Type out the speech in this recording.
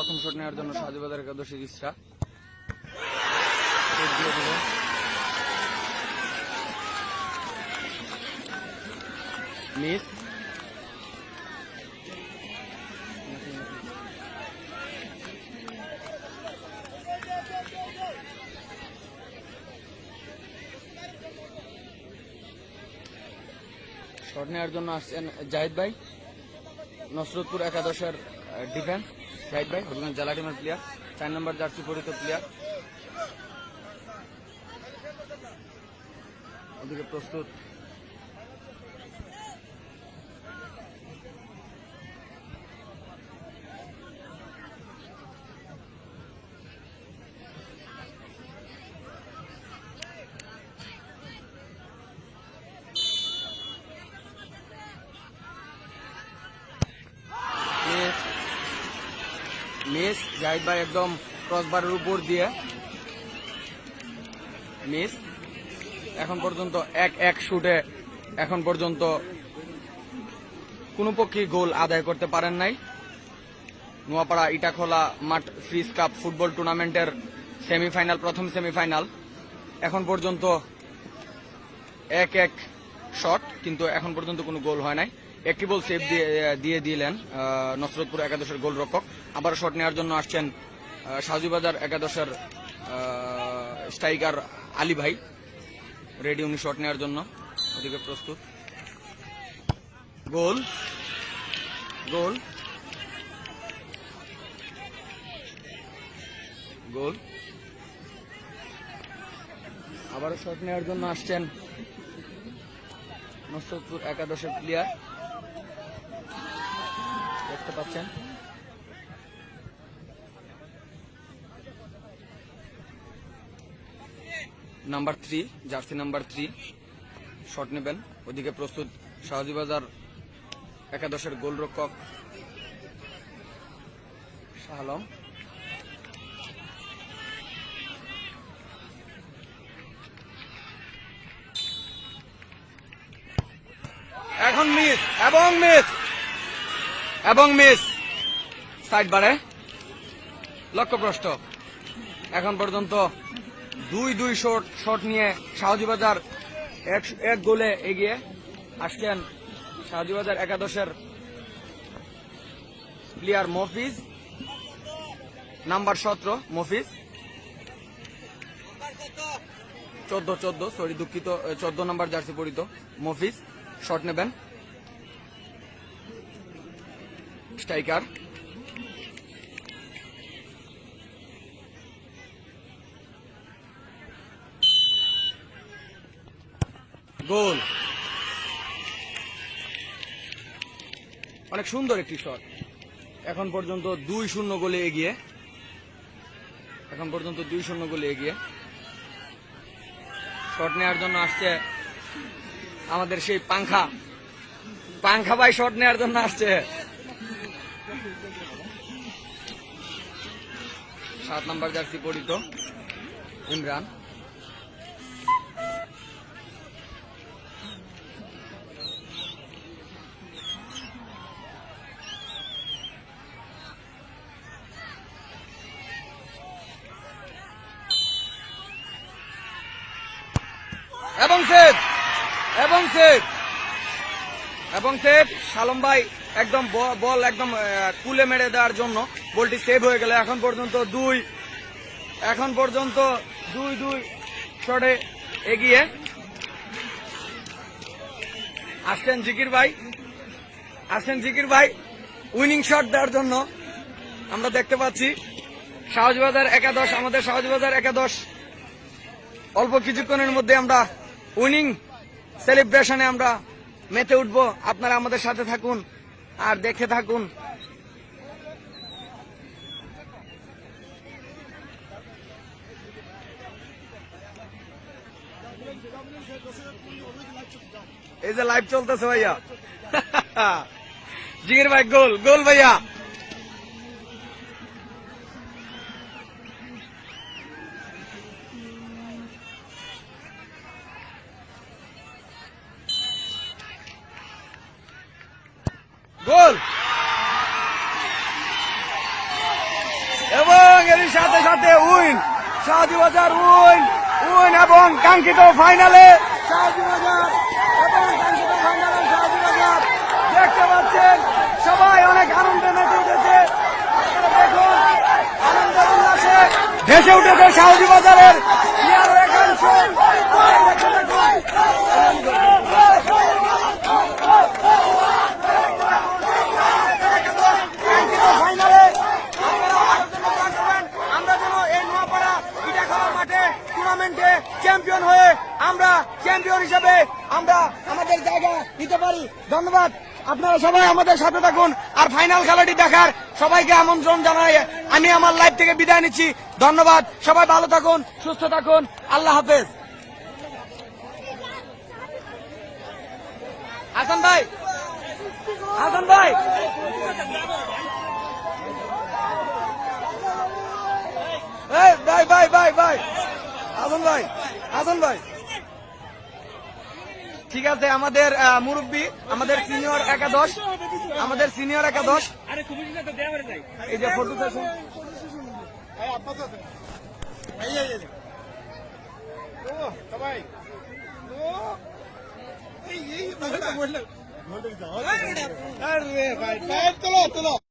প্রথম শট নেওয়ার জন্য শাহজিবাজার একাদশের ইসরা মিস। শট নেওয়ার জন্য আসছেন জাহিদ ভাই, নসরতপুর একাদশের ডিফেন্স। জাহিদ ভাই হবিগঞ্জ জেলা টিমের প্লেয়ার, 4 নম্বর জার্সি পরিহিত প্লেয়ার। ওদিকে প্রস্তুত মিস। জাহিদ ভাই একদম ক্রসবারের উপর দিয়ে মিস। এখন পর্যন্ত 1-1 শুটে এখন পর্যন্ত কোনো পক্ষই গোল আদায় করতে পারেন নাই। নোয়াপাড়া ইটাখোলা মাঠ ফ্রিজ কাপ ফুটবল টুর্নামেন্টের সেমিফাইনাল, প্রথম সেমিফাইনাল। এখন পর্যন্ত 1-1 শট, কিন্তু এখন পর্যন্ত কোনো গোল হয় নাই। একটি বল সেভ দিয়ে দিলেন নসরতপুর একাদশের গোলরক্ষক। আবার শট নেওয়ার জন্য আসছেন শাহজিবাজার একাদশের স্ট্রাইকার আলী ভাই, রেডি উনি শট নেওয়ার জন্য। ওদিকে প্রস্তুত গোল গোল গোল। আবারও শট নেওয়ার জন্য আসছেন নসরতপুর একাদশের প্লেয়ার, দেখতে পাচ্ছেন। নাম্বার 3, জার্সি নাম্বার 3 শট নেবেন। ওদিকে প্রস্তুত শাহজিবাজার একাদশের গোলরক্ষক শাহ আলম। এখন মিস এবং মিস এবং মিস, সাইড বারে লক্ষ্যভ্রষ্ট। এখন পর্যন্ত 2-2 শট নিয়ে শাহজিবাজার এক গোলে এগিয়ে আসছেন শাহজিবাজার একাদশের player Mofiz, number 17 Mofiz. 14 sorry দুঃখিত, 14 নম্বর জার্সি পরিহিত মফিজ শট নেবেন। স্ট্রাইকার গোল, অনেক সুন্দর একটি শট। এখন পর্যন্ত 2-0 গোলে এগিয়ে, এখন পর্যন্ত 2-0 গোলে এগিয়ে। শট নেওয়ার জন্য আসছে আমাদের সেই পাংখা ভাই, শট নেওয়ার জন্য আসছে। 7 নম্বর জার্সি পরিহিত ইমরান। এবং সেভ এবং সেভ এবং সেভ শালম ভাই একদম বল একদম কুলে মেরে দেওয়ার জন্য বলটি সেভ হয়ে গেল। এখন পর্যন্ত 2-2 শটে এগিয়ে আসছেন জিকির ভাই উইনিং শট দেওয়ার জন্য। আমরা দেখতে পাচ্ছি শাহজিবাজার একাদশ, আমাদের শাহজিবাজার একাদশ অল্প কিছুক্ষণের মধ্যে আমরা উইনিং সেলিব্রেশনে আমরা মেতে উঠব। আপনারা আমাদের সাথে থাকুন আর দেখে থাকুন। এই যে লাইভ চলতেছে ভাইয়া। জিগির ভাই গোল ভাইয়া। গোল সাথে সাথে উইন শাহজিবাজার, উইন উইন এবং কাঙ্ক্ষিত ফাইনালে শাহজিবাজার এবং কাঙ্ক্ষিত ফাইনালে শাহজিবাজার। দেখতে পাচ্ছেন সবাই অনেক আনন্দে মেতে উঠেছে। আপনারা দেখুন আনন্দ উল্লাসে ভেসে উঠেছে শাহজিবাজারের প্লেয়ারের একাংশ। ফাইনালে আমরা যেন এই নোয়াপাড়া ইটাখলা মাঠে টুর্নামেন্টে চ্যাম্পিয়ন হয়ে আমরা চ্যাম্পিয়ন হিসেবে আমরা আমাদের জায়গা নিতে পারি। ধন্যবাদ। আপনারা সবাই আমাদের সাথে থাকুন আর ফাইনাল খেলাটি দেখার সবাইকে আমন্ত্রণ জানাই আমি আমার লাইভ থেকে বিদায় নিচ্ছি। ধন্যবাদ। সবাই ভালো থাকুন, সুস্থ থাকুন। আল্লাহ হাফেজ। হাসান ভাই, হাসান ভাই, ভাই ভাই ভাই ভাই হাসান ভাই, হাসান ভাই, ঠিক আছে। আমাদের মুরব্বী, আমাদের সিনিয়র একাদশ, আমাদের সিনিয়র একাদশ এই যে ফটো সেশন চলো চলো